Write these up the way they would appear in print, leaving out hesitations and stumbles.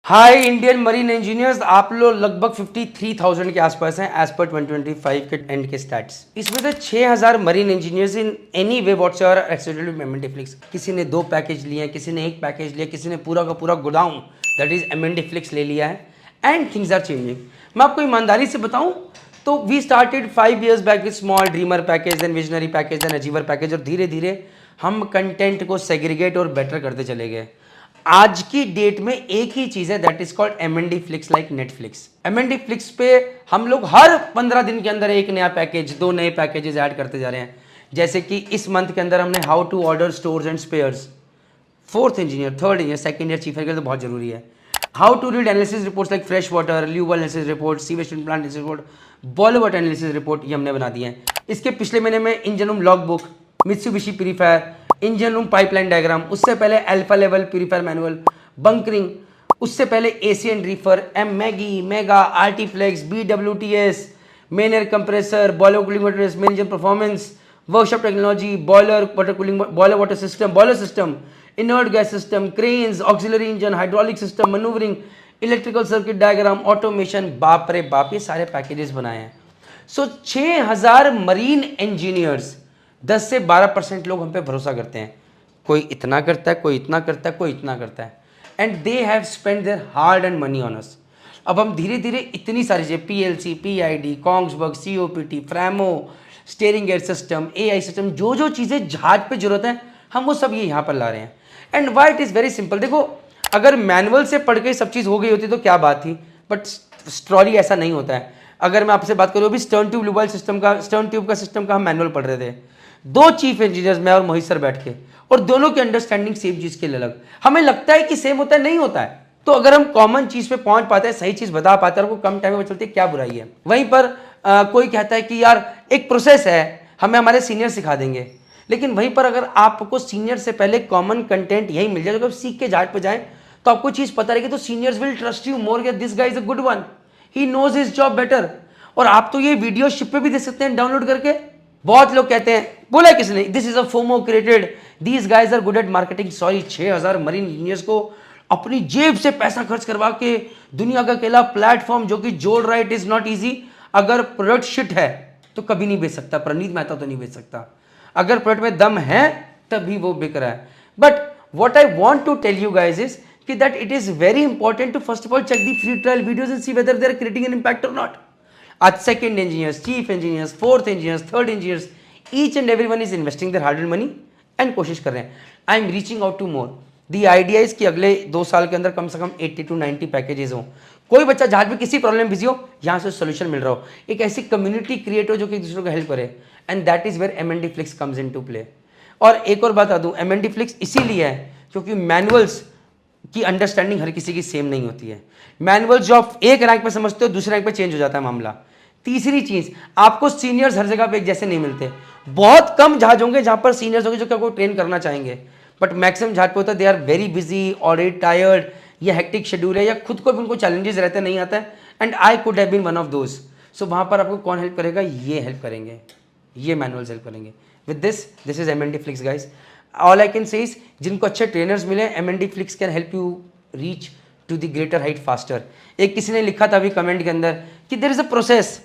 हाय Indian marine engineers, आप लोग लगभग 53,000 के आसपास हैं एज पर 2025 के एंड के स्टैट्स। इसमें से 6,000 marine engineers in any way whatsoever accidentally MND flicks. किसी ने 2 पैकेज लिए हैं, किसी ने 1 पैकेज लिया, किसी ने पूरा का पूरा godown that is MND flix ले लिया है एंड थिंग्स आर चेंजिंग। मैं आपको ईमानदारी से बताऊं तो we started 5 years back with small dreamer package, then visionary package, then achiever package, और धीरे धीरे हम कंटेंट को सेग्रीगेट और बेटर करते चले गए। आज की डेट में एक ही चीज है that is called MND flix, like Netflix. MND flix पे हम लोग हर 15 दिन के अंदर एक नया पैकेज, 2 नए पैकेजेस ऐड करते जा रहे हैं। जैसे कि इस मंथ के अंदर हमने how to order stores and spares, 4th engineer, 3rd engineer, 2nd year chief engineer तो बहुत जरूरी है। How to read analysis reports like fresh water, ल्यूवल analysis report, sewage treatment plant analysis report, Bollywood analysis report, ये हमने बना दिए हैं। इसके पिछले महीने में engine room log book, Mitsubishi purifier, engine room pipeline diagram, उससे पहले alpha level purifier manual, bunkering, उससे पहले AC and reefer, M Maggi, mega, Artiflex, BWTS, main air compressor, boiler cooling water, main engine performance, workshop technology, boiler water cooling, boiler water system, boiler system, inert gas system, cranes, auxiliary engine, hydraulic system, manoeuvring, electrical circuit diagram, automation, बाप रे बाप, ये सारे packages बनाए हैं। सो 6,000 marine engineers, 10 से 12% लोग हम पे भरोसा करते हैं। कोई इतना करता है, कोई इतना करता है, कोई इतना करता है, and they have spend their hard and money on us. अब हम धीरे धीरे इतनी सारी चीजें, PLC, PID, Kongsberg, COPT, Framo, steering gear system, AI system, जो जो चीज़ें जहाज पे जरूरत है हम वो सब ये यहाँ पर ला रहे हैं। And why it is very simple. देखो, अगर मैनुअल से पढ़ के सब चीज़ हो गई होती तो क्या बात थी, बट स्टोरी ऐसा नहीं होता है। अगर मैं आपसे बात करूँ, अभी स्टर्न ट्यूब ल्यूबल सिस्टम का, स्टर्न ट्यूब का सिस्टम का हम मैनुअल पढ़ रहे थे, 2 चीफ इंजीनियर्स, मैं और मोहित सर बैठ के, और दोनों की अंडरस्टैंडिंग सेम चीज के लिए अलग। हमें लगता है कि सेम होता है, नहीं होता है। तो अगर हम कॉमन चीज पे पहुंच पाते हैं, सही चीज बता पाते हैं और वो कम टाइम में चलती है, क्या बुराई है। वहीं पर कोई कहता है कि यार एक प्रोसेस है, हमें हमारे सीनियर सिखा देंगे, लेकिन वहीं पर अगर आपको सीनियर से पहले कॉमन कंटेंट यही मिल जाए, जब सीख के जहाज पे जाए तो आपको चीज पता रहेगी, तो seniors will trust you more, this guy is a good one, he knows his job better. और आप तो ये वीडियो शिप पे भी देख सकते हैं डाउनलोड करके। बहुत लोग कहते हैं, बोला है किसने, this is a FOMO created, these guys are good at marketing. Sorry, 6,000 marine engineers को अपनी जेब से पैसा खर्च करवा के दुनिया का अकेला प्लेटफॉर्म जो कि जोड़ रहा है, इट इज नॉट इजी। अगर प्रोडक्ट शिट है तो कभी नहीं बेच सकता, प्रणीत मेहता तो नहीं बेच सकता। अगर प्रोडक्ट में दम है तभी वो बिक रहा है। But what I want to tell you guys is कि that it is very important to first of all check the free trial videos and see whether they are creating an impact और not. आज 2nd engineers, chief engineers, 4th engineers, 3rd engineers, each and everyone is investing their hard earned money and कोशिश कर रहे हैं। I am reaching out to more. The idea is कि अगले 2 साल के अंदर कम से कम 80 to 90 पैकेजेस हों। कोई बच्चा जहाज में किसी प्रॉब्लम बिजी हो, यहाँ से सोल्यूशन मिल रहा हो, एक ऐसी कम्युनिटी क्रिएट हो जो कि दूसरों को हेल्प करे, and that is where MND Flix comes in to play. और एक और बात बता दूं, एमएनडी फ्लिक्स इसीलिए है क्योंकि मैनुअल्स की अंडरस्टैंडिंग हर किसी की सेम नहीं होती है। मैनुअल्स जो आप एक रैंक पे समझते हो, दूसरे रैंक पे चेंज हो जाता है मामला। तीसरी चीज, आपको सीनियर्स हर जगह पे एक जैसे नहीं मिलते। बहुत कम जहाज होंगे जहां पर सीनियर्स होंगे जो कि आपको ट्रेन करना चाहेंगे, बट मैक्सिमम जहाज पे होता है they are very busy, already tired, या हेक्टिक शेड्यूल है, या खुद को भी उनको चैलेंजेस रहते नहीं आता है, and I could have been one of those. So वहां पर आपको कौन हेल्प करेगा, ये हेल्प करेंगे, ये मैनुअल्स हेल्प करेंगे। With this is MND Flix guys. All I can say is, जिनको अच्छे ट्रेनर्स मिले, MND Flix can help you reach to the greater height faster. एक किसी ने लिखा था अभी कमेंट के अंदर कि there is a process,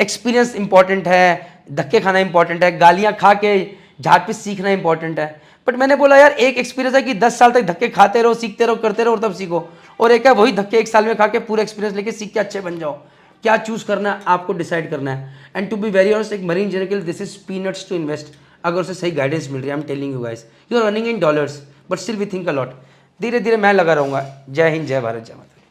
experience important है, धक्के खाना इंपॉर्टेंट है, गालियां खा के जहाज पे सीखना इंपॉर्टेंट है। बट मैंने बोला यार, एक एक्सपीरियंस है कि 10 साल तक धक्के खाते रहो, सीखते रहो, करते रहो और तब सीखो, और एक है वही धक्के 1 साल में खा के पूरा एक्सपीरियंस लेके सीख के अच्छे बन जाओ। क्या चूज करना है आपको डिसाइड करना है। And to be very honest, एक मरीन इंजीनियर के लिए this is peanuts to invest, अगर उसे सही गाइडेंस मिल रही है। I am telling you guys, you are earning in dollars but still we think a lot. धीरे धीरे मैं लगा रहूंगा। जय हिंद, जय भारत, जय माता।